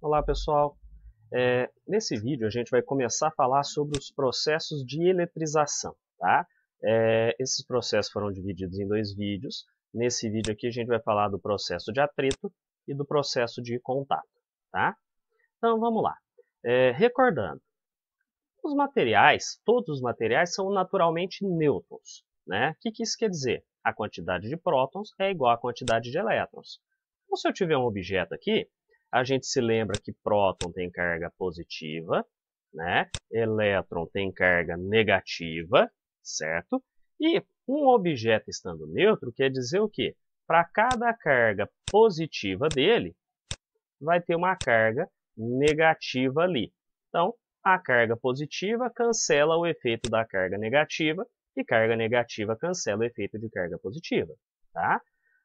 Olá pessoal, nesse vídeo a gente vai começar a falar sobre os processos de eletrização, tá? Esses processos foram divididos em dois vídeos. Nesse vídeo aqui a gente vai falar do processo de atrito e do processo de contato, tá? Então vamos lá. Recordando, todos os materiais são naturalmente nêutrons, né? O que isso quer dizer? A quantidade de prótons é igual à quantidade de elétrons. Então se eu tiver um objeto aqui, a gente se lembra que próton tem carga positiva, né? Elétron tem carga negativa, certo? E um objeto estando neutro quer dizer o quê? Para cada carga positiva dele, vai ter uma carga negativa ali. Então, a carga positiva cancela o efeito da carga negativa e carga negativa cancela o efeito de carga positiva, tá?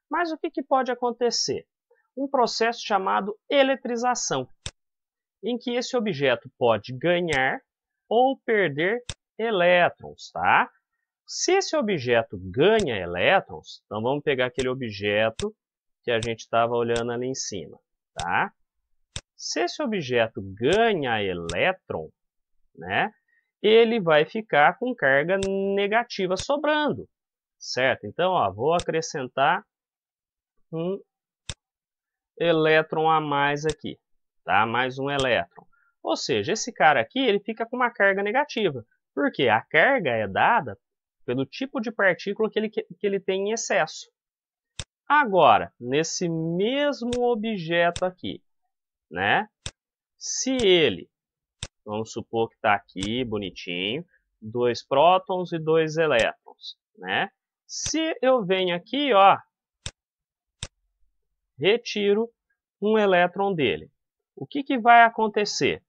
Mas o que pode acontecer? Um processo chamado eletrização, em que esse objeto pode ganhar ou perder elétrons, tá? Se esse objeto ganha elétrons, então vamos pegar aquele objeto que a gente estava olhando ali em cima, tá? Se esse objeto ganha elétron, né, ele vai ficar com carga negativa sobrando, certo? Então, ó, vou acrescentar um elétron a mais aqui, tá? Mais um elétron. Ou seja, esse cara aqui ele fica com uma carga negativa, porque a carga é dada pelo tipo de partícula que ele tem em excesso. Agora, nesse mesmo objeto aqui, né? Se ele, vamos supor que está aqui bonitinho, 2 prótons e 2 elétrons, né? Se eu venho aqui, ó, retiro um elétron dele, o que vai acontecer?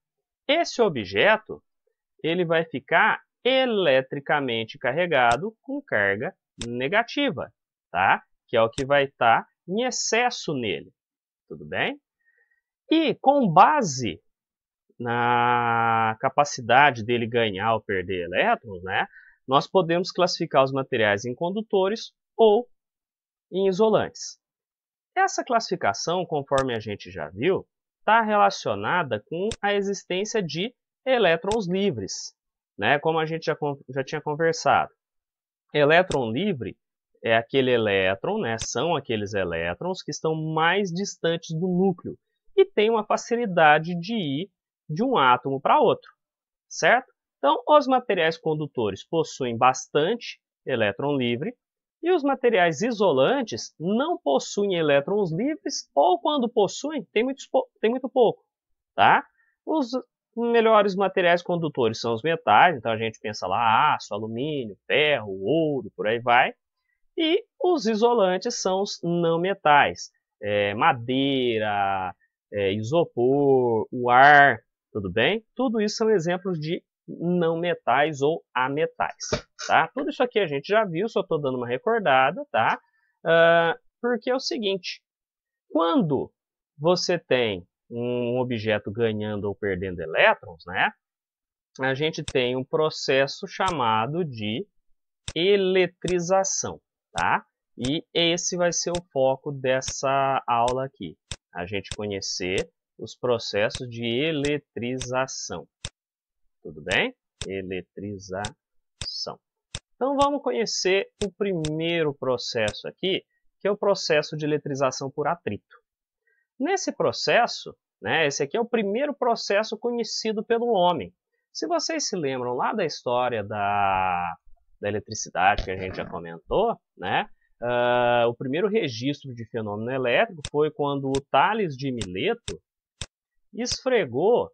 Esse objeto ele vai ficar eletricamente carregado com carga negativa, tá? Que é o que vai estar em excesso nele, tudo bem? E com base na capacidade dele ganhar ou perder elétrons, né, nós podemos classificar os materiais em condutores ou em isolantes. Essa classificação, conforme a gente já viu, está relacionada com a existência de elétrons livres, né, como a gente já tinha conversado. Elétron livre é aquele elétron, né, são aqueles elétrons que estão mais distantes do núcleo e têm uma facilidade de ir de um átomo para outro, certo? Então, os materiais condutores possuem bastante elétron livre e os materiais isolantes não possuem elétrons livres ou, quando possuem, tem muito pouco, tá? Os melhores materiais condutores são os metais, então a gente pensa lá aço, alumínio, ferro, ouro, por aí vai. E os isolantes são os não metais, madeira, isopor, o ar, tudo bem? Tudo isso são exemplos de não metais ou ametais, tá? Tudo isso aqui a gente já viu, só estou dando uma recordada, tá? Porque é o seguinte, quando você tem um objeto ganhando ou perdendo elétrons, né? A gente tem um processo chamado de eletrização, tá? E esse vai ser o foco dessa aula aqui, a gente conhecer os processos de eletrização. Tudo bem? Eletrização. Então vamos conhecer o primeiro processo aqui, que é o processo de eletrização por atrito. Nesse processo, né, esse aqui é o primeiro processo conhecido pelo homem. Se vocês se lembram lá da história da eletricidade que a gente já comentou, né, o primeiro registro de fenômeno elétrico foi quando o Tales de Mileto esfregou,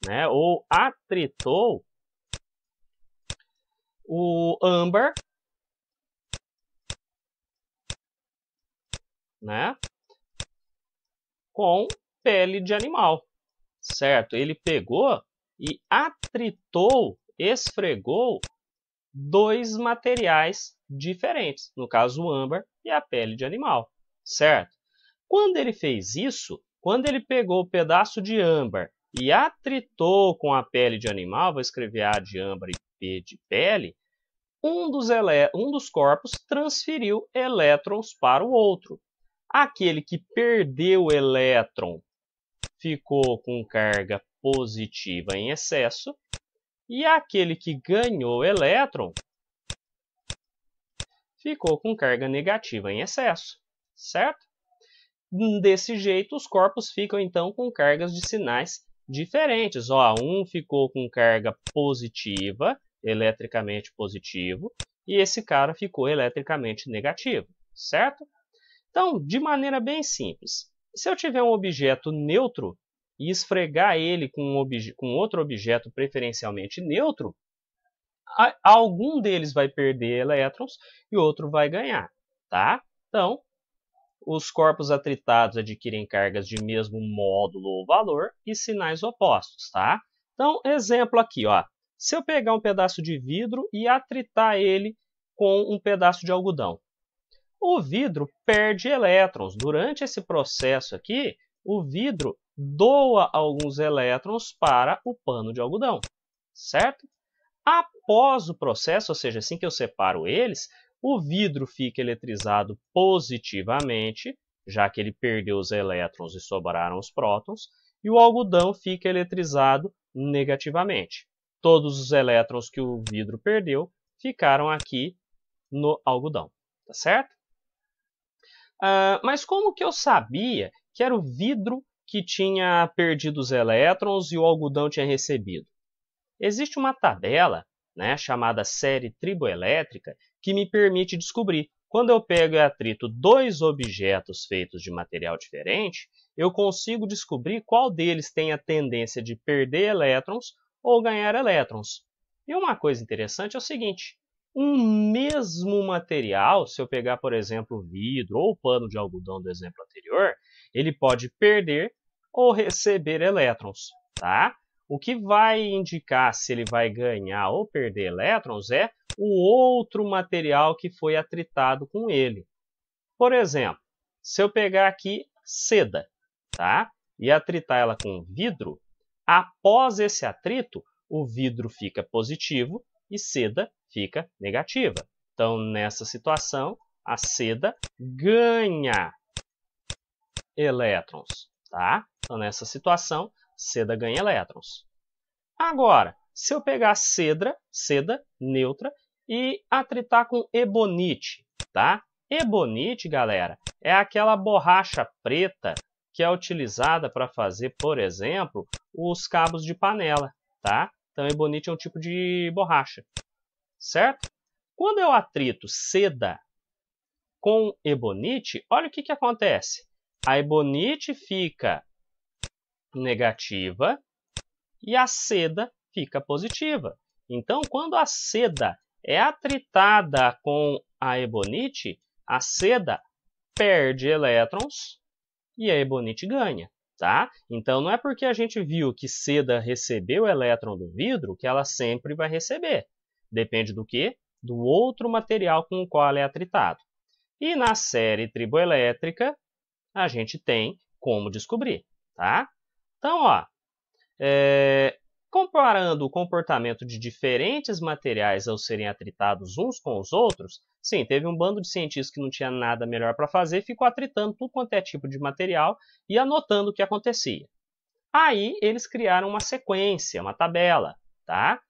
né, ou atritou o âmbar, né, com pele de animal, certo? Ele pegou e atritou, esfregou dois materiais diferentes, no caso o âmbar e a pele de animal, certo? Quando ele fez isso, quando ele pegou o pedaço de âmbar e atritou com a pele de animal, vou escrever A de âmbar e P de pele, um dos corpos transferiu elétrons para o outro. Aquele que perdeu o elétron ficou com carga positiva em excesso e aquele que ganhou elétron ficou com carga negativa em excesso, certo? Desse jeito, os corpos ficam, então, com cargas de sinais diferentes. Ó, um ficou com carga positiva, eletricamente positivo, e esse cara ficou eletricamente negativo, certo? Então, de maneira bem simples, se eu tiver um objeto neutro e esfregar ele com outro objeto preferencialmente neutro, algum deles vai perder elétrons e outro vai ganhar, tá? Então, os corpos atritados adquirem cargas de mesmo módulo ou valor e sinais opostos, tá? Então, exemplo aqui, ó. Se eu pegar um pedaço de vidro e atritar ele com um pedaço de algodão, o vidro perde elétrons. Durante esse processo aqui, o vidro doa alguns elétrons para o pano de algodão, certo? Após o processo, ou seja, assim que eu separo eles, o vidro fica eletrizado positivamente, já que ele perdeu os elétrons e sobraram os prótons, e o algodão fica eletrizado negativamente. Todos os elétrons que o vidro perdeu ficaram aqui no algodão, tá certo? Mas como que eu sabia que era o vidro que tinha perdido os elétrons e o algodão tinha recebido? Existe uma tabela, né, chamada série triboelétrica, que me permite descobrir. Quando eu pego e atrito dois objetos feitos de material diferente, eu consigo descobrir qual deles tem a tendência de perder elétrons ou ganhar elétrons. E uma coisa interessante é o seguinte, um mesmo material, se eu pegar, por exemplo, o vidro ou o pano de algodão do exemplo anterior, ele pode perder ou receber elétrons, tá? O que vai indicar se ele vai ganhar ou perder elétrons é o outro material que foi atritado com ele. Por exemplo, se eu pegar aqui seda, tá? E atritar ela com vidro, após esse atrito, o vidro fica positivo e seda fica negativa. Então, nessa situação, a seda ganha elétrons, tá? Então, nessa situação, seda ganha elétrons. Agora, se eu pegar seda neutra, e atritar com ebonite, tá? Ebonite, galera, é aquela borracha preta que é utilizada para fazer, por exemplo, os cabos de panela, tá? Então, ebonite é um tipo de borracha, certo? Quando eu atrito seda com ebonite, olha o que acontece. A ebonite fica negativa e a seda fica positiva. Então, quando a seda é atritada com a ebonite, a seda perde elétrons e a ebonite ganha, tá? Então, não é porque a gente viu que seda recebeu elétron do vidro que ela sempre vai receber. Depende do quê? Do outro material com o qual ela é atritado. E na série triboelétrica, a gente tem como descobrir, tá? Então, ó, comparando o comportamento de diferentes materiais ao serem atritados uns com os outros, sim, teve um bando de cientistas que não tinha nada melhor para fazer, ficou atritando tudo quanto é tipo de material e anotando o que acontecia. Aí eles criaram uma sequência, uma tabela, tá?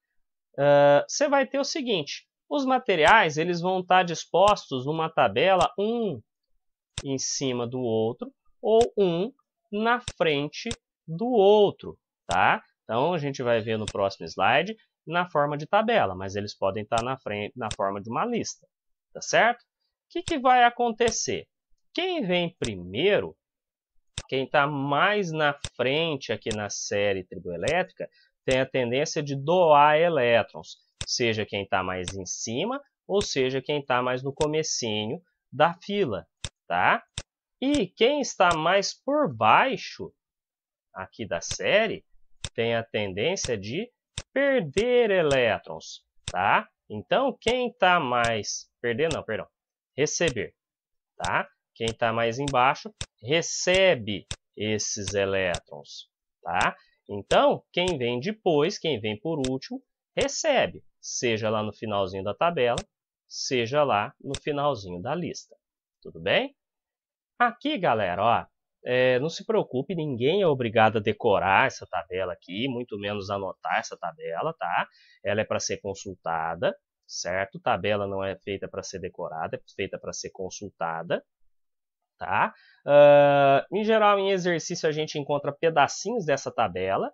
Você vai ter o seguinte, os materiais eles vão estar dispostos numa tabela, um em cima do outro, ou um na frente do outro, tá? Então, a gente vai ver no próximo slide na forma de tabela, mas eles podem estar na frente, na forma de uma lista, tá certo? O que vai acontecer? Quem vem primeiro, quem está mais na frente aqui na série triboelétrica, tem a tendência de doar elétrons, seja quem está mais em cima, ou seja quem está mais no comecinho da fila, tá? E quem está mais por baixo aqui da série, tem a tendência de perder elétrons, tá? Então, quem está mais... receber, tá? Quem está mais embaixo recebe esses elétrons, tá? Então, quem vem depois, quem vem por último, recebe, seja lá no finalzinho da tabela, seja lá no finalzinho da lista. Tudo bem? Aqui, galera, ó, não se preocupe, ninguém é obrigado a decorar essa tabela aqui, muito menos anotar essa tabela, tá? Ela é para ser consultada, certo? Tabela não é feita para ser decorada, é feita para ser consultada, tá? Em geral, em exercício, a gente encontra pedacinhos dessa tabela,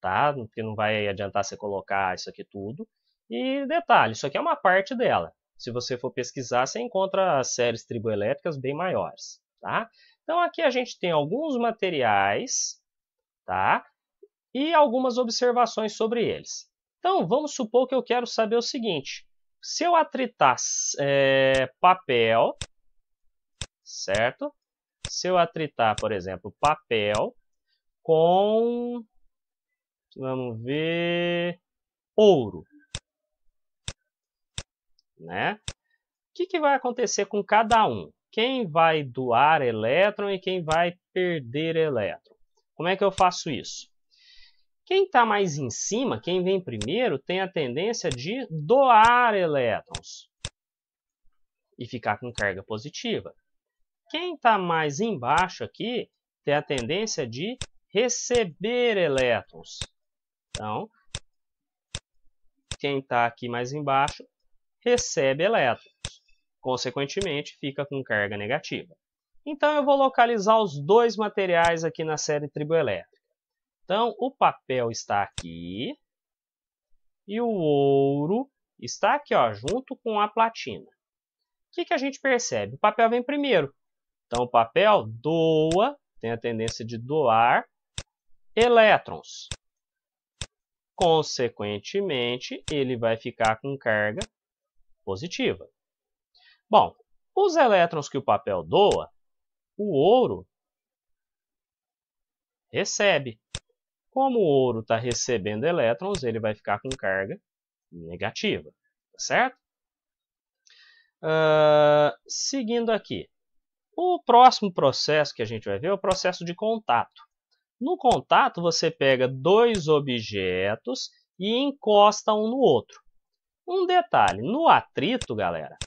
tá? Porque não vai adiantar você colocar isso aqui tudo. E detalhe, isso aqui é uma parte dela. Se você for pesquisar, você encontra séries triboelétricas bem maiores, tá? Então aqui a gente tem alguns materiais, tá? E algumas observações sobre eles. Então vamos supor que eu quero saber o seguinte: se eu atritar papel, certo? Se eu atritar, por exemplo, papel com, vamos ver, ouro, né? O que vai acontecer com cada um? Quem vai doar elétron e quem vai perder elétron? Como é que eu faço isso? Quem está mais em cima, quem vem primeiro, tem a tendência de doar elétrons e ficar com carga positiva. Quem está mais embaixo aqui tem a tendência de receber elétrons. Então, quem está aqui mais embaixo recebe elétrons. Consequentemente, fica com carga negativa. Então, eu vou localizar os dois materiais aqui na série triboelétrica. Então, o papel está aqui e o ouro está aqui, ó, junto com a platina. O que a gente percebe? O papel vem primeiro. Então, o papel doa, tem a tendência de doar elétrons. Consequentemente, ele vai ficar com carga positiva. Bom, os elétrons que o papel doa, o ouro recebe. Como o ouro está recebendo elétrons, ele vai ficar com carga negativa, tá certo? Seguindo aqui. O próximo processo que a gente vai ver é o processo de contato. No contato, você pega dois objetos e encosta um no outro. Um detalhe, no atrito, galera,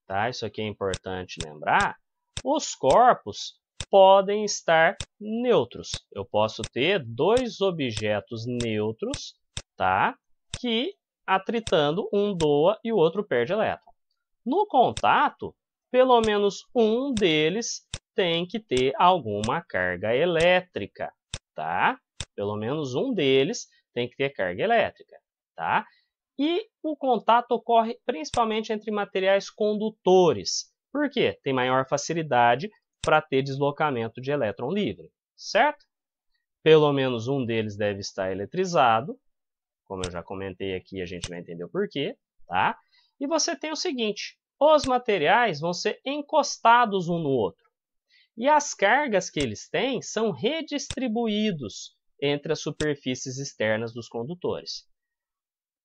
tá? Isso aqui é importante lembrar, os corpos podem estar neutros. Eu posso ter dois objetos neutros, tá? Que atritando, um doa e o outro perde elétron. No contato, pelo menos um deles tem que ter alguma carga elétrica, tá? Pelo menos um deles tem que ter carga elétrica, tá? E o contato ocorre principalmente entre materiais condutores. Por quê? Tem maior facilidade para ter deslocamento de elétron livre, certo? Pelo menos um deles deve estar eletrizado. Como eu já comentei aqui, a gente vai entender o porquê, tá? E você tem o seguinte: os materiais vão ser encostados um no outro. E as cargas que eles têm são redistribuídos entre as superfícies externas dos condutores.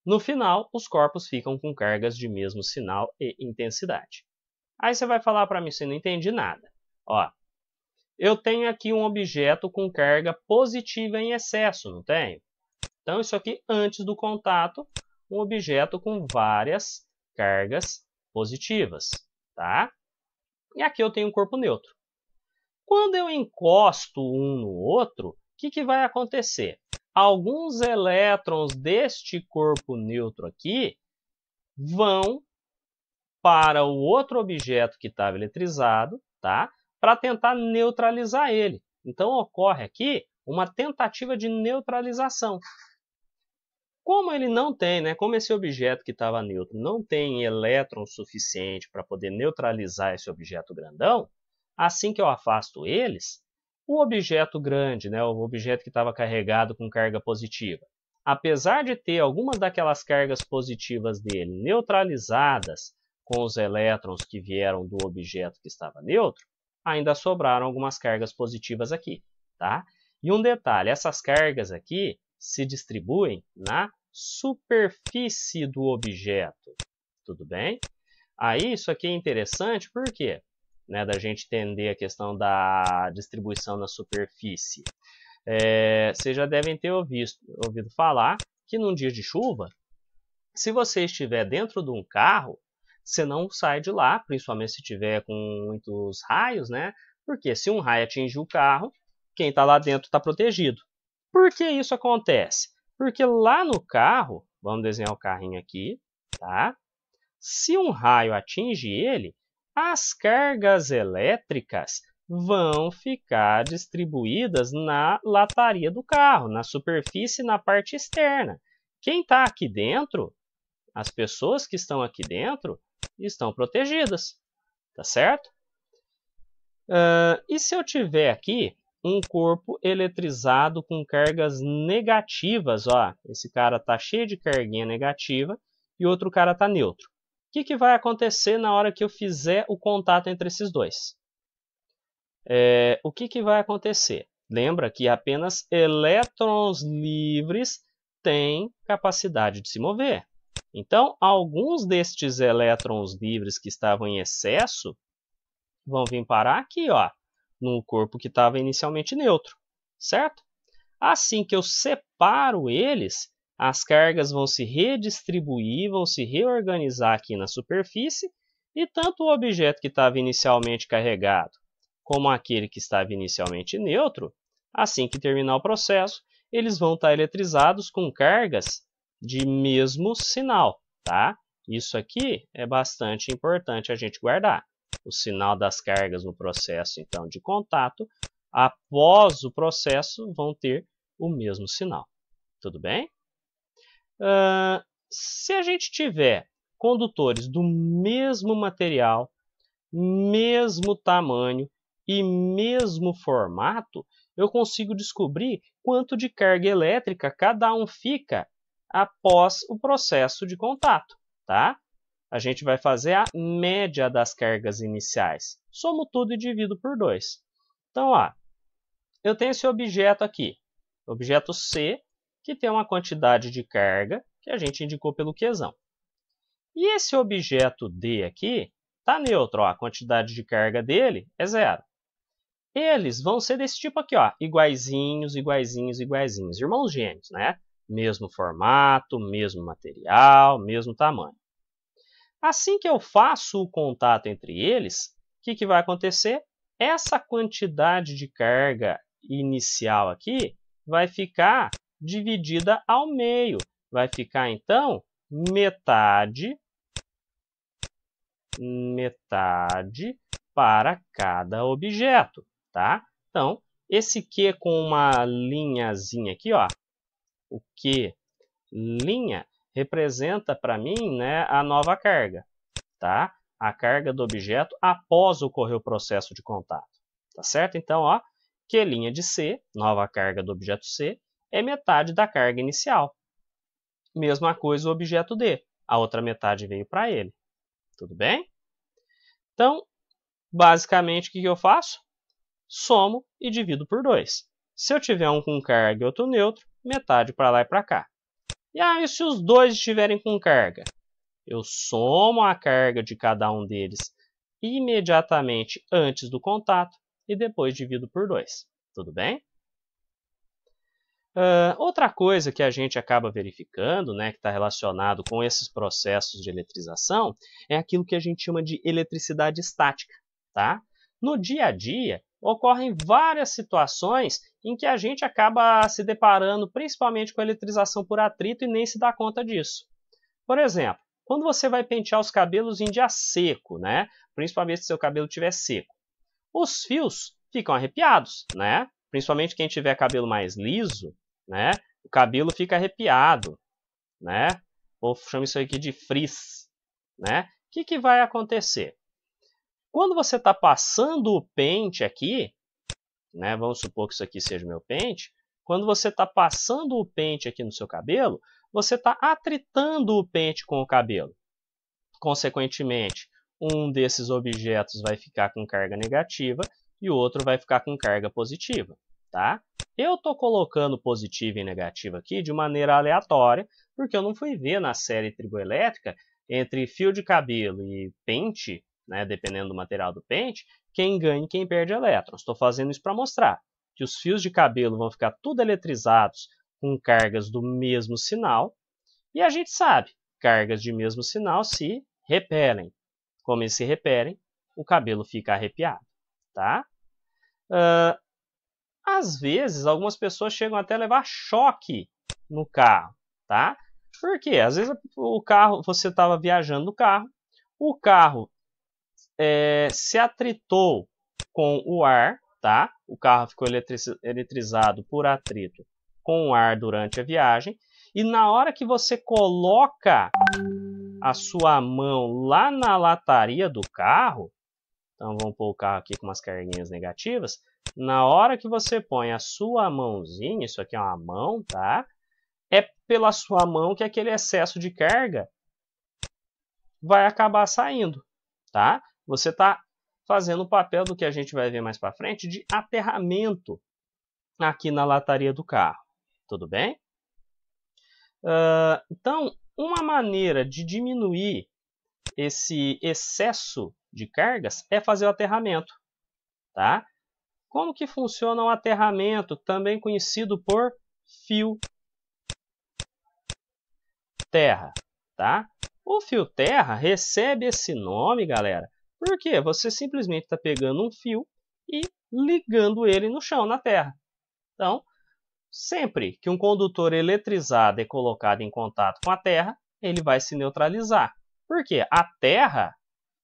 No final, os corpos ficam com cargas de mesmo sinal e intensidade. Aí você vai falar para mim, você não entendi nada. Ó, eu tenho aqui um objeto com carga positiva em excesso, não tenho? Então, isso aqui antes do contato, um objeto com várias cargas positivas, tá? E aqui eu tenho um corpo neutro. Quando eu encosto um no outro, o que vai acontecer? Alguns elétrons deste corpo neutro aqui vão para o outro objeto que estava eletrizado, tá? Para tentar neutralizar ele. Então, ocorre aqui uma tentativa de neutralização. Como ele não tem, né? Como esse objeto que estava neutro não tem elétron suficiente para poder neutralizar esse objeto grandão, assim que eu afasto eles, o objeto grande, né, o objeto que estava carregado com carga positiva, apesar de ter algumas daquelas cargas positivas dele neutralizadas com os elétrons que vieram do objeto que estava neutro, ainda sobraram algumas cargas positivas aqui, tá? E um detalhe, essas cargas aqui se distribuem na superfície do objeto, tudo bem? Aí isso aqui é interessante, por quê? Né, da gente entender a questão da distribuição na superfície. Vocês já devem ter ouvido falar que num dia de chuva, se você estiver dentro de um carro, você não sai de lá, principalmente se tiver com muitos raios, né? Porque se um raio atingir o carro, quem está lá dentro está protegido. Por que isso acontece? Porque lá no carro, vamos desenhar o carrinho aqui, tá? Se um raio atinge ele, as cargas elétricas vão ficar distribuídas na lataria do carro, na superfície, na parte externa. Quem está aqui dentro, as pessoas que estão aqui dentro, estão protegidas, tá certo? E se eu tiver aqui um corpo eletrizado com cargas negativas, ó, esse cara está cheio de carguinha negativa e outro cara está neutro. O que vai acontecer na hora que eu fizer o contato entre esses dois? O que vai acontecer? Lembra que apenas elétrons livres têm capacidade de se mover. Então, alguns destes elétrons livres que estavam em excesso vão vir parar aqui, ó, no corpo que estava inicialmente neutro, certo? Assim que eu separo eles, as cargas vão se redistribuir, vão se reorganizar aqui na superfície, e tanto o objeto que estava inicialmente carregado, como aquele que estava inicialmente neutro, assim que terminar o processo, eles vão estar eletrizados com cargas de mesmo sinal, tá? Isso aqui é bastante importante a gente guardar. O sinal das cargas no processo, então, de contato, após o processo, vão ter o mesmo sinal. Tudo bem? Se a gente tiver condutores do mesmo material, mesmo tamanho e mesmo formato, eu consigo descobrir quanto de carga elétrica cada um fica após o processo de contato, tá? A gente vai fazer a média das cargas iniciais. Somo tudo e divido por 2. Então, ó, eu tenho esse objeto aqui, objeto C, que tem uma quantidade de carga que a gente indicou pelo Qzão. E esse objeto D aqui está neutro, ó, a quantidade de carga dele é 0. Eles vão ser desse tipo aqui, ó, iguaizinhos, iguaizinhos, iguaizinhos, irmãos gêmeos, né? Mesmo formato, mesmo material, mesmo tamanho. Assim que eu faço o contato entre eles, o que vai acontecer? Essa quantidade de carga inicial aqui vai ficar dividida ao meio. Vai ficar, então, metade para cada objeto, tá? Então, esse Q com uma linhazinha aqui, ó, o Q linha, representa para mim, né, a nova carga, tá? A carga do objeto após ocorrer o processo de contato, tá certo? Então, ó, Q' de C, nova carga do objeto C, é metade da carga inicial. Mesma coisa o objeto D, a outra metade veio para ele. Tudo bem? Então, basicamente, o que eu faço? Somo e divido por 2. Se eu tiver um com carga e outro neutro, metade para lá e para cá. E aí, se os dois estiverem com carga? Eu somo a carga de cada um deles imediatamente antes do contato e depois divido por 2. Tudo bem? Outra coisa que a gente acaba verificando, né, que está relacionado com esses processos de eletrização, é aquilo que a gente chama de eletricidade estática. Tá? No dia a dia, ocorrem várias situações em que a gente acaba se deparando principalmente com a eletrização por atrito e nem se dá conta disso. Por exemplo, quando você vai pentear os cabelos em dia seco, né? Principalmente se seu cabelo estiver seco, os fios ficam arrepiados, né? Principalmente quem tiver cabelo mais liso, né? O cabelo fica arrepiado, né? Ou chama isso aqui de frizz, né? O que vai acontecer? Quando você está passando o pente aqui, né? Vamos supor que isso aqui seja o meu pente. Quando você está passando o pente aqui no seu cabelo, você está atritando o pente com o cabelo. Consequentemente, um desses objetos vai ficar com carga negativa e o outro vai ficar com carga positiva. Tá? Eu estou colocando positivo e negativo aqui de maneira aleatória, porque eu não fui ver na série triboelétrica entre fio de cabelo e pente, né, dependendo do material do pente, quem ganha e quem perde elétrons. Estou fazendo isso para mostrar que os fios de cabelo vão ficar tudo eletrizados com cargas do mesmo sinal, e a gente sabe, cargas de mesmo sinal se repelem. Como eles se repelem, o cabelo fica arrepiado. Tá? Às vezes, algumas pessoas chegam até a levar choque no carro, tá? Por quê? Às vezes o carro, você estava viajando no carro, o carro se atritou com o ar, tá? O carro ficou eletrizado por atrito com o ar durante a viagem, e na hora que você coloca a sua mão lá na lataria do carro, então vamos pôr o carro aqui com umas carguinhas negativas, na hora que você põe a sua mãozinha, isso aqui é uma mão, tá? É pela sua mão que aquele excesso de carga vai acabar saindo, tá? Você está fazendo o papel do que a gente vai ver mais para frente de aterramento aqui na lataria do carro, tudo bem? Então, uma maneira de diminuir esse excesso de cargas é fazer o aterramento, tá? Como que funciona o aterramento, também conhecido por fio terra, tá? O fio terra recebe esse nome, galera, porque você simplesmente está pegando um fio e ligando ele no chão, na terra. Então, sempre que um condutor eletrizado é colocado em contato com a terra, ele vai se neutralizar. Por quê? A terra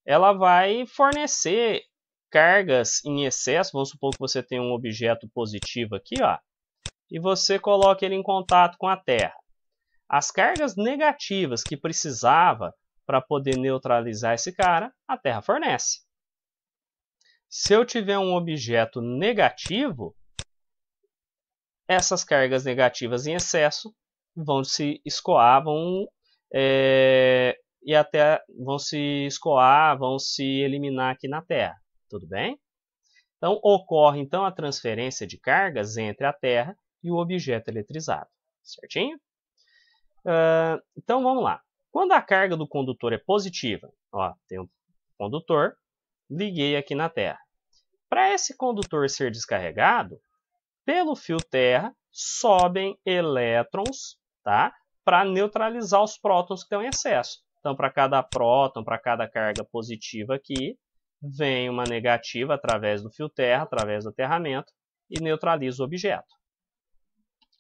ela vai fornecer cargas em excesso. Vamos supor que você tem um objeto positivo aqui, ó, e você coloca ele em contato com a terra. As cargas negativas que precisava para poder neutralizar esse cara, a terra fornece. Se eu tiver um objeto negativo, essas cargas negativas em excesso vão se escoar, vão se eliminar aqui na Terra, tudo bem? Então ocorre então a transferência de cargas entre a Terra e o objeto eletrizado, certinho? Então vamos lá. Quando a carga do condutor é positiva, ó, tem um condutor, liguei aqui na Terra. Para esse condutor ser descarregado, pelo fio terra sobem elétrons, tá? Para neutralizar os prótons que estão em excesso. Então, para cada próton, para cada carga positiva aqui, vem uma negativa através do fio terra, através do aterramento, e neutraliza o objeto.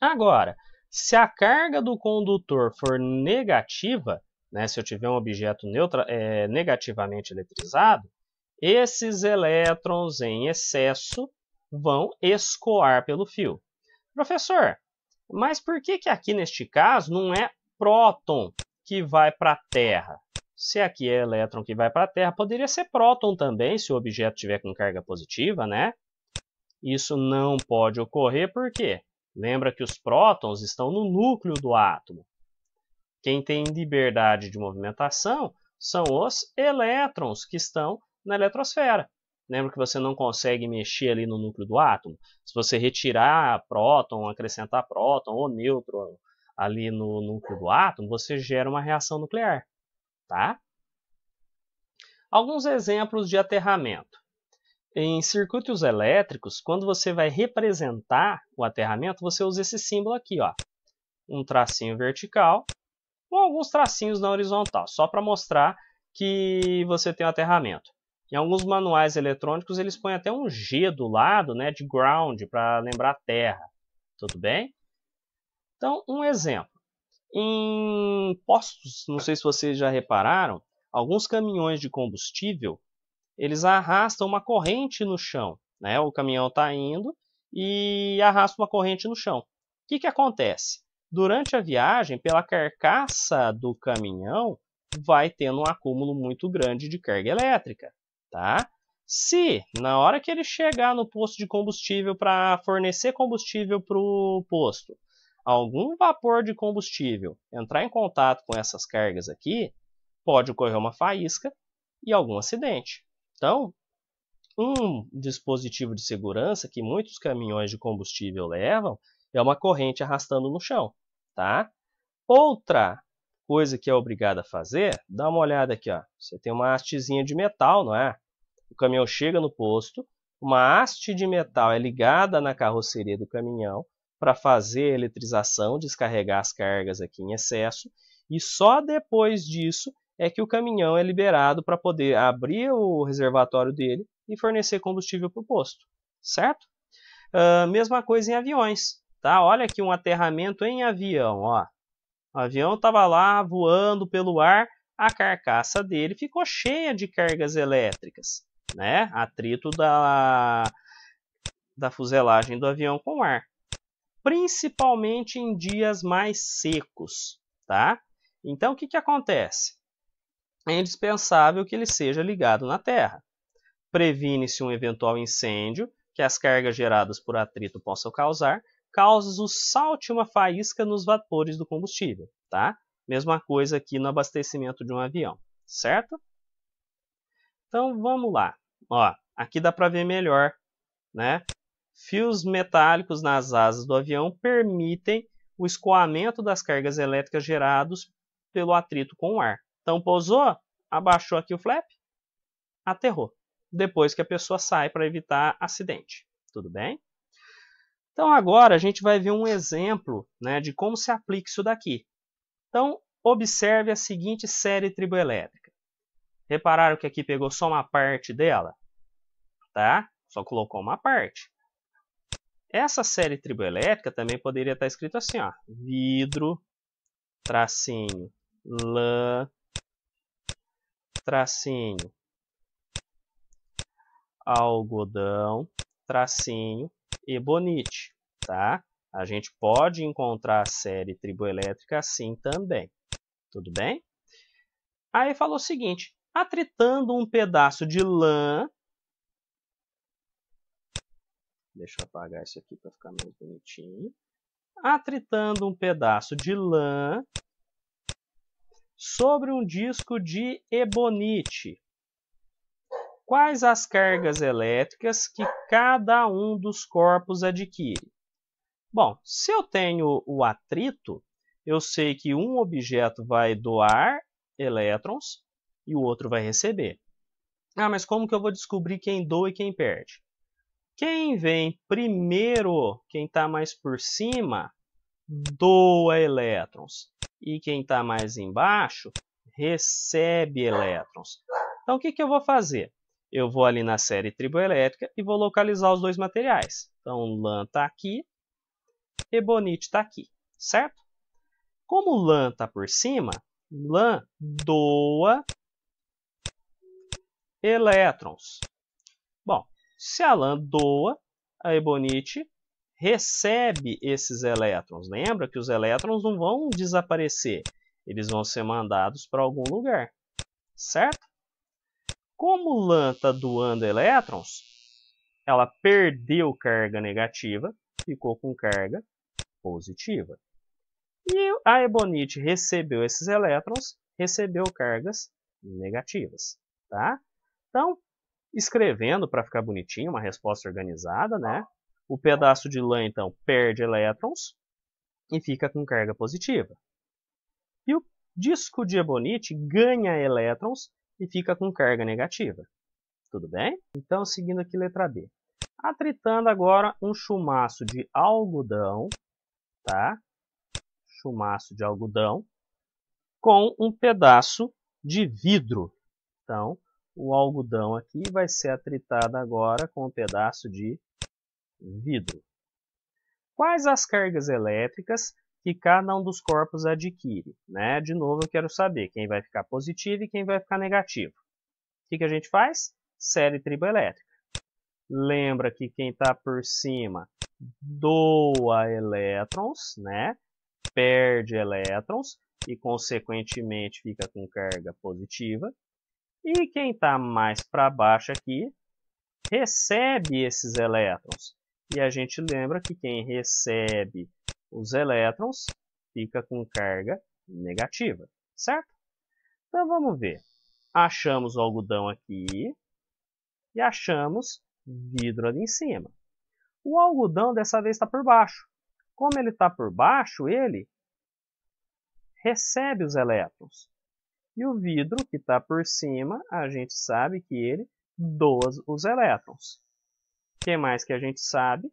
Agora, se a carga do condutor for negativa, né, se eu tiver um objeto negativamente eletrizado, esses elétrons em excesso vão escoar pelo fio. Professor, mas por que aqui neste caso não é próton que vai para a Terra? Se aqui é elétron que vai para a Terra, poderia ser próton também, se o objeto tiver com carga positiva, né? Isso não pode ocorrer, por quê? Lembra que os prótons estão no núcleo do átomo. Quem tem liberdade de movimentação são os elétrons que estão na eletrosfera. Lembra que você não consegue mexer ali no núcleo do átomo? Se você retirar próton, acrescentar próton ou nêutron ali no núcleo do átomo, você gera uma reação nuclear, tá? Alguns exemplos de aterramento. Em circuitos elétricos, quando você vai representar o aterramento, você usa esse símbolo aqui, ó, um tracinho vertical com alguns tracinhos na horizontal, só para mostrar que você tem um aterramento. Em alguns manuais eletrônicos, eles põem até um G do lado, né, de ground, para lembrar terra. Tudo bem? Então, um exemplo. Em postos, não sei se vocês já repararam, alguns caminhões de combustível, eles arrastam uma corrente no chão, né? O caminhão está indo e arrasta uma corrente no chão. O que acontece? Durante a viagem, pela carcaça do caminhão, vai tendo um acúmulo muito grande de carga elétrica, tá? Se, na hora que ele chegar no posto de combustível para fornecer combustível para o posto, algum vapor de combustível entrar em contato com essas cargas aqui, pode ocorrer uma faísca e algum acidente. Então, um dispositivo de segurança que muitos caminhões de combustível levam é uma corrente arrastando no chão, tá? Outra coisa que é obrigado a fazer, dá uma olhada aqui, ó. Você tem uma hastezinha de metal, não é? O caminhão chega no posto, uma haste de metal é ligada na carroceria do caminhão para fazer a eletrização, descarregar as cargas aqui em excesso, e só depois disso é que o caminhão é liberado para poder abrir o reservatório dele e fornecer combustível para o posto. certo? Mesma coisa em aviões, tá? Olha aqui um aterramento em avião, ó. O avião estava lá voando pelo ar, a carcaça dele ficou cheia de cargas elétricas, né? Atrito da fuselagem do avião com o ar, principalmente em dias mais secos, tá? Então, o que acontece? É indispensável que ele seja ligado na terra. Previne-se um eventual incêndio que as cargas geradas por atrito possam causar, causa o salte uma faísca nos vapores do combustível, tá? Mesma coisa aqui no abastecimento de um avião, certo? Então, vamos lá. Ó, aqui dá para ver melhor, né? Fios metálicos nas asas do avião permitem o escoamento das cargas elétricas geradas pelo atrito com o ar. Então, pousou, abaixou aqui o flap, aterrou. Depois que a pessoa sai para evitar acidente. Tudo bem? Então, agora a gente vai ver um exemplo, né, de como se aplica isso daqui. Então, observe a seguinte série triboelétrica. Repararam que aqui pegou só uma parte dela? Tá? Só colocou uma parte. Essa série triboelétrica também poderia estar escrito assim, ó, vidro, tracinho, lã, tracinho, algodão, tracinho, ebonite, tá? A gente pode encontrar a série triboelétrica assim também, tudo bem? Aí falou o seguinte, atritando um pedaço de lã, deixa eu apagar isso aqui para ficar mais bonitinho, atritando um pedaço de lã sobre um disco de ebonite. Quais as cargas elétricas que cada um dos corpos adquire? Bom, se eu tenho o atrito, eu sei que um objeto vai doar elétrons e o outro vai receber. Ah, mas como que eu vou descobrir quem doa e quem perde? Quem vem primeiro, quem está mais por cima, doa elétrons. E quem está mais embaixo, recebe elétrons. Então, o que eu vou fazer? Eu vou ali na série triboelétrica e vou localizar os dois materiais. Então, lã está aqui, ebonite está aqui, certo? Como lã está por cima, lã doa elétrons. Bom, se a lã doa, a ebonite recebe esses elétrons. Lembra que os elétrons não vão desaparecer, eles vão ser mandados para algum lugar, certo? Como lã está doando elétrons, ela perdeu carga negativa, ficou com carga positiva. E a ebonite recebeu esses elétrons, recebeu cargas negativas, tá? Então, escrevendo para ficar bonitinho, uma resposta organizada, né? O pedaço de lã, então, perde elétrons e fica com carga positiva. E o disco de ebonite ganha elétrons e fica com carga negativa. Tudo bem? Então, seguindo aqui, letra B. Atritando agora um chumaço de algodão, tá? Chumaço de algodão com um pedaço de vidro. Então, o algodão aqui vai ser atritado agora com um pedaço de vidro. Quais as cargas elétricas que cada um dos corpos adquire? Né? De novo, eu quero saber quem vai ficar positivo e quem vai ficar negativo. O que a gente faz? Série triboelétrica. Lembra que quem está por cima doa elétrons, né? Perde elétrons e, consequentemente, fica com carga positiva. E quem está mais para baixo aqui recebe esses elétrons. E a gente lembra que quem recebe os elétrons fica com carga negativa, certo? Então vamos ver. Achamos o algodão aqui e achamos vidro ali em cima. O algodão dessa vez está por baixo. Como ele está por baixo, ele recebe os elétrons. E o vidro que está por cima, a gente sabe que ele doa os elétrons. O que mais que a gente sabe?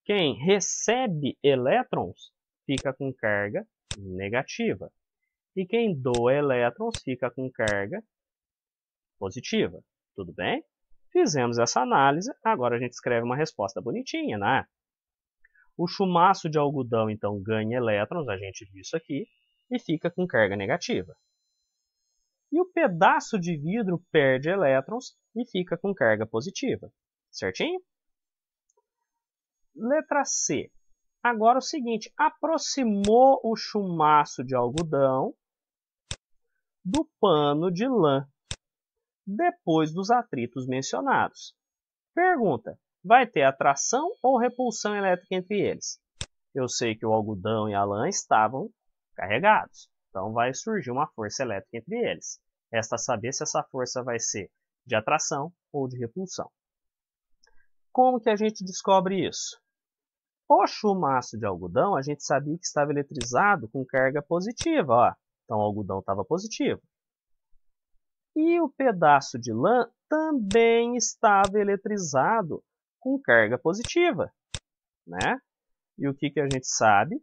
Quem recebe elétrons fica com carga negativa. E quem doa elétrons fica com carga positiva. Tudo bem? Fizemos essa análise, agora a gente escreve uma resposta bonitinha, né? O chumaço de algodão, então, ganha elétrons, a gente viu isso aqui, e fica com carga negativa. E o pedaço de vidro perde elétrons e fica com carga positiva. Certinho? Letra C. Agora o seguinte, aproximou o chumaço de algodão do pano de lã, depois dos atritos mencionados. Pergunta, vai ter atração ou repulsão elétrica entre eles? Eu sei que o algodão e a lã estavam carregados, então vai surgir uma força elétrica entre eles. Resta saber se essa força vai ser de atração ou de repulsão. Como que a gente descobre isso? O chumaço de algodão, a gente sabia que estava eletrizado com carga positiva. Ó. Então, o algodão estava positivo. E o pedaço de lã também estava eletrizado com carga positiva. Né? E o que a gente sabe?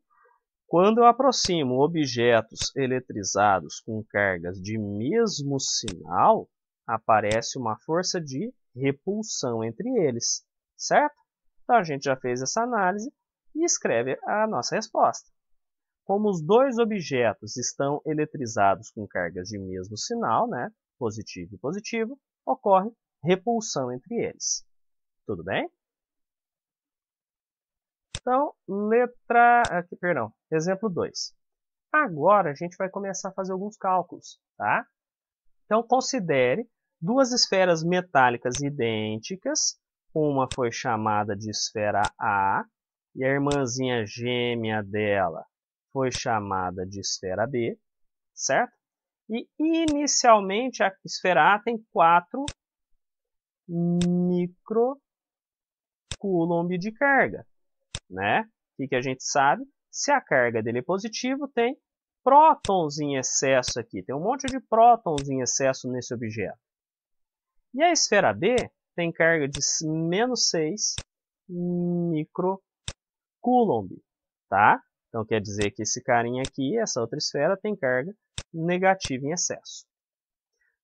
Quando eu aproximo objetos eletrizados com cargas de mesmo sinal, aparece uma força de repulsão entre eles. Certo? Então, a gente já fez essa análise e escreve a nossa resposta. Como os dois objetos estão eletrizados com cargas de mesmo sinal, né, positivo e positivo, ocorre repulsão entre eles. Tudo bem? Então, exemplo 2. Agora, a gente vai começar a fazer alguns cálculos. Tá? Então, considere duas esferas metálicas idênticas. Uma foi chamada de esfera A e a irmãzinha gêmea dela foi chamada de esfera B, certo? E inicialmente a esfera A tem 4 microcoulomb de carga, né? O que a gente sabe? Se a carga dele é positiva, tem prótons em excesso aqui, tem um monte de prótons em excesso nesse objeto. E a esfera B tem carga de menos 6 microcoulomb, tá? Então quer dizer que esse carinha aqui, essa outra esfera, tem carga negativa em excesso.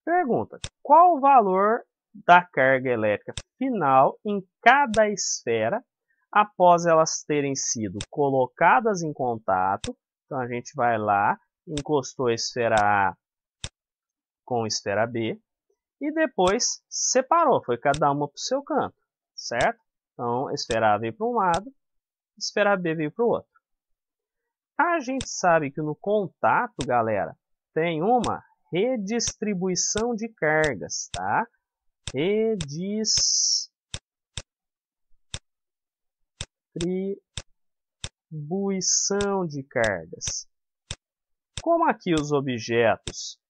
Pergunta, qual o valor da carga elétrica final em cada esfera após elas terem sido colocadas em contato? Então a gente vai lá, encostou a esfera A com a esfera B, e depois separou, foi cada uma para o seu canto, certo? Então, a esfera A veio para um lado, a esfera B veio para o outro. A gente sabe que no contato, galera, tem uma redistribuição de cargas, tá? Redistribuição de cargas. Como aqui os objetos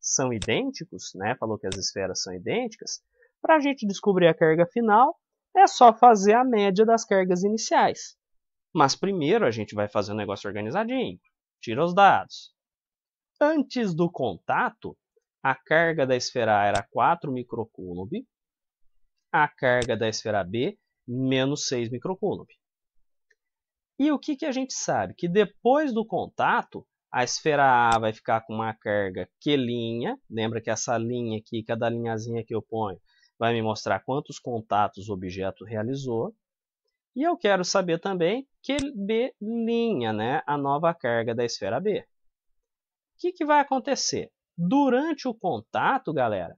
são idênticos, né? Falou que as esferas são idênticas. Para a gente descobrir a carga final, é só fazer a média das cargas iniciais. Mas primeiro a gente vai fazer um negócio organizadinho. Tira os dados. Antes do contato, a carga da esfera A era 4 microcoulomb, a carga da esfera B, menos 6 microcoulomb. E o que a gente sabe? Que depois do contato, a esfera A vai ficar com uma carga Q', lembra que essa linha aqui, cada linhazinha que eu ponho, vai me mostrar quantos contatos o objeto realizou. E eu quero saber também QB', né, a nova carga da esfera B. O que vai acontecer? Durante o contato, galera,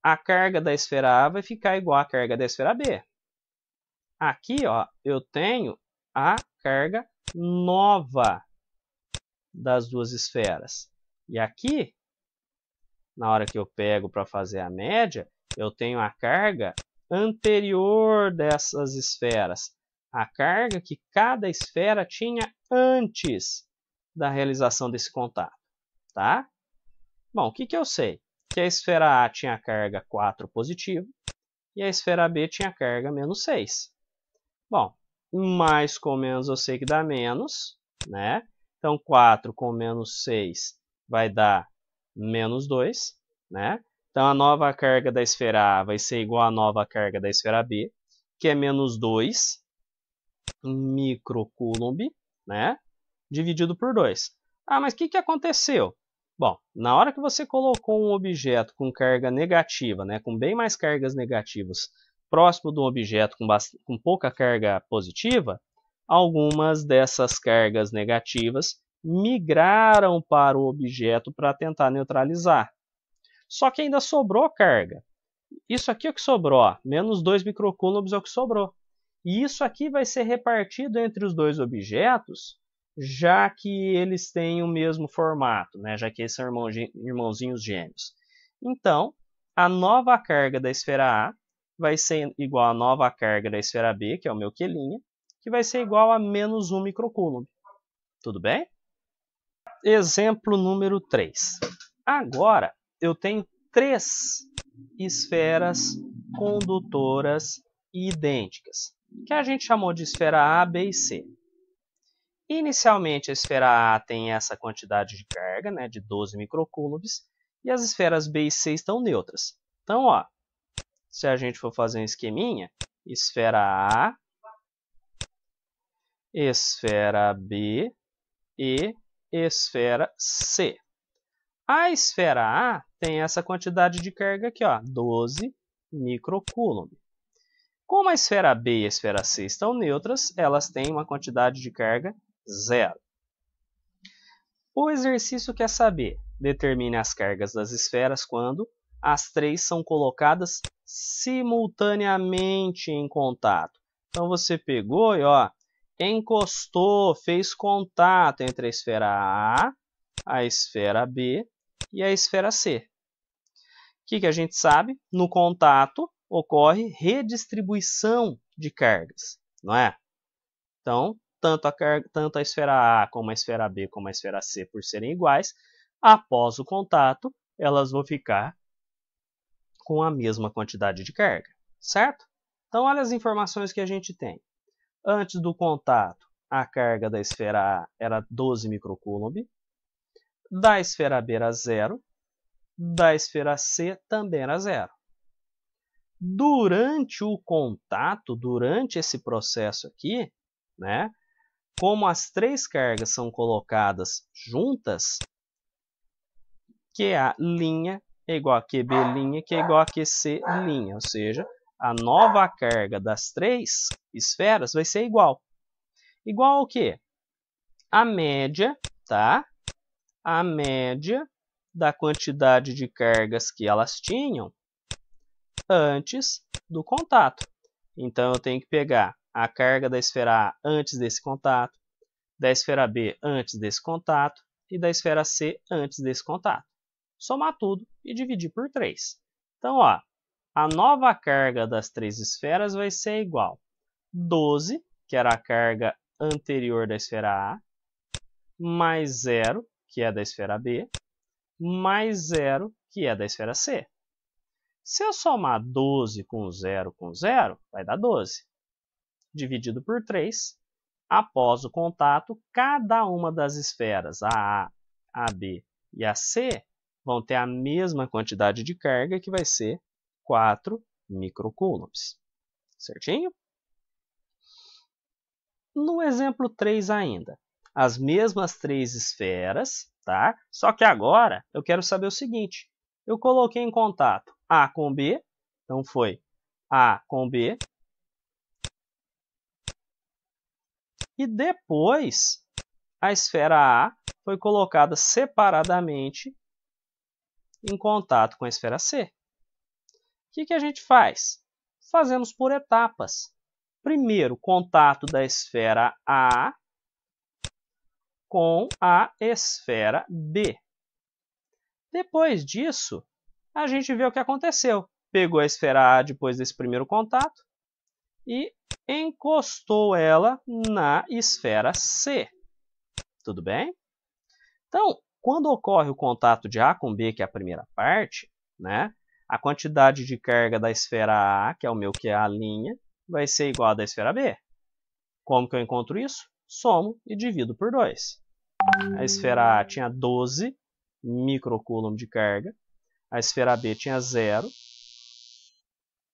a carga da esfera A vai ficar igual à carga da esfera B. Aqui, ó, eu tenho a carga nova das duas esferas. E aqui, na hora que eu pego para fazer a média, eu tenho a carga anterior dessas esferas. A carga que cada esfera tinha antes da realização desse contato. Tá? Bom, o que eu sei? Que a esfera A tinha carga 4 positivo e a esfera B tinha carga menos 6. Bom, mais com menos eu sei que dá menos, né? Então, 4 com menos 6 vai dar menos 2, né? Então, a nova carga da esfera A vai ser igual à nova carga da esfera B, que é menos 2 microcoulomb, né? Dividido por 2. Ah, mas o que aconteceu? Bom, na hora que você colocou um objeto com carga negativa, né, com bem mais cargas negativas, próximo de um objeto com pouca carga positiva, algumas dessas cargas negativas migraram para o objeto para tentar neutralizar. Só que ainda sobrou carga. Isso aqui é o que sobrou, ó, menos 2 microcoulombs é o que sobrou. E isso aqui vai ser repartido entre os dois objetos, já que eles têm o mesmo formato, né? Já que eles são irmãozinhos gêmeos. Então, a nova carga da esfera A vai ser igual à nova carga da esfera B, que é o meu Q', que vai ser igual a menos 1 microcoulomb. Tudo bem? Exemplo número 3. Agora, eu tenho 3 esferas condutoras idênticas, que a gente chamou de esfera A, B e C. Inicialmente, a esfera A tem essa quantidade de carga, né, de 12 microcoulombs, e as esferas B e C estão neutras. Então, ó, se a gente for fazer um esqueminha, esfera A, esfera B e esfera C. A esfera A tem essa quantidade de carga aqui, ó, 12 microcoulomb. Como a esfera B e a esfera C estão neutras, elas têm uma quantidade de carga 0. O exercício quer saber, determine as cargas das esferas quando as 3 são colocadas simultaneamente em contato. Então você pegou e ó, encostou, fez contato entre a esfera A esfera B e a esfera C. O que a gente sabe? No contato ocorre redistribuição de cargas, não é? Então, tanto a esfera A como a esfera B como a esfera C, por serem iguais, após o contato, elas vão ficar com a mesma quantidade de carga, certo? Então, olha as informações que a gente tem. Antes do contato, a carga da esfera A era 12 microcoulomb, da esfera B era 0, da esfera C também era 0. Durante o contato, durante esse processo aqui, né, como as 3 cargas são colocadas juntas, QA' é igual a QB', que é igual a QC', ou seja, a nova carga das 3 esferas vai ser igual. Igual ao quê? A média, tá? A média da quantidade de cargas que elas tinham antes do contato. Então, eu tenho que pegar a carga da esfera A antes desse contato, da esfera B antes desse contato e da esfera C antes desse contato. Somar tudo e dividir por 3. Então, ó, a nova carga das 3 esferas vai ser igual a 12, que era a carga anterior da esfera A, mais 0, que é da esfera B, mais 0, que é da esfera C. Se eu somar 12 com 0, vai dar 12. Dividido por 3, após o contato, cada uma das esferas, a A, a B e a C, vão ter a mesma quantidade de carga, que vai ser 4 microcoulombs. Certinho? No exemplo 3 ainda, as mesmas 3 esferas, tá? Só que agora eu quero saber o seguinte. Eu coloquei em contato A com B, então foi A com B. E depois a esfera A foi colocada separadamente em contato com a esfera C. O que a gente faz? Fazemos por etapas. Primeiro, contato da esfera A com a esfera B. Depois disso, a gente vê o que aconteceu. Pegou a esfera A depois desse primeiro contato e encostou ela na esfera C. Tudo bem? Então, quando ocorre o contato de A com B, que é a primeira parte, né, a quantidade de carga da esfera A, que é o meu QA', vai ser igual à da esfera B. Como que eu encontro isso? Somo e divido por 2. A esfera A tinha 12 microcoulomb de carga, a esfera B tinha 0,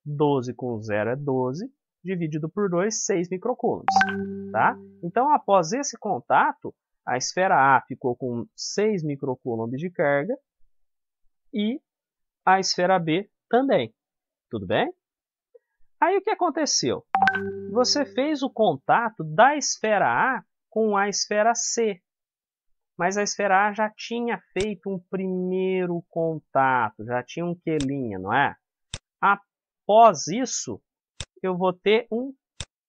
12 com 0 é 12, dividido por 2, 6 microcoulombs. Tá? Então, após esse contato, A esfera A ficou com 6 microcoulombs de carga e a esfera B também. Tudo bem? Aí o que aconteceu? Você fez o contato da esfera A com a esfera C. Mas a esfera A já tinha feito um primeiro contato, já tinha um quelinha, não é? Após isso, eu vou ter um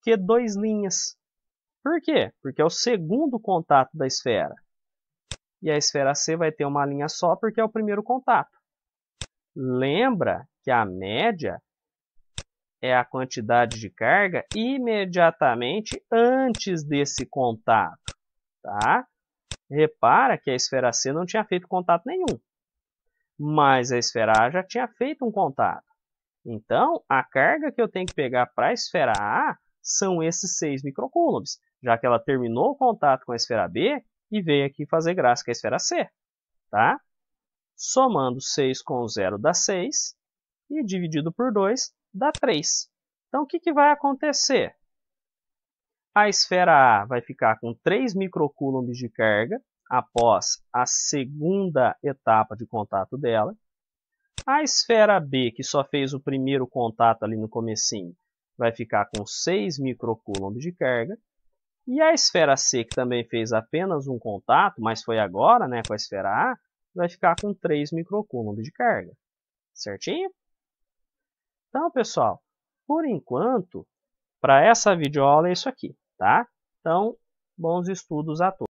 Q2'. Por quê? Porque é o segundo contato da esfera. E a esfera C vai ter uma linha só porque é o primeiro contato. Lembra que a média é a quantidade de carga imediatamente antes desse contato. Tá? Repara que a esfera C não tinha feito contato nenhum. Mas a esfera A já tinha feito um contato. Então, a carga que eu tenho que pegar para a esfera A são esses 6 microcoulombs, já que ela terminou o contato com a esfera B e veio aqui fazer graça com a esfera C. Tá? Somando 6 com 0 dá 6 e dividido por 2 dá 3. Então, o que vai acontecer? A esfera A vai ficar com 3 microcoulombs de carga após a segunda etapa de contato dela. A esfera B, que só fez o primeiro contato ali no comecinho, vai ficar com 6 microcoulombs de carga. E a esfera C, que também fez apenas um contato, mas foi agora, né, com a esfera A, vai ficar com 3 microcoulombs de carga. Certinho? Então, pessoal, por enquanto, para essa videoaula é isso aqui, tá? Então, bons estudos a todos.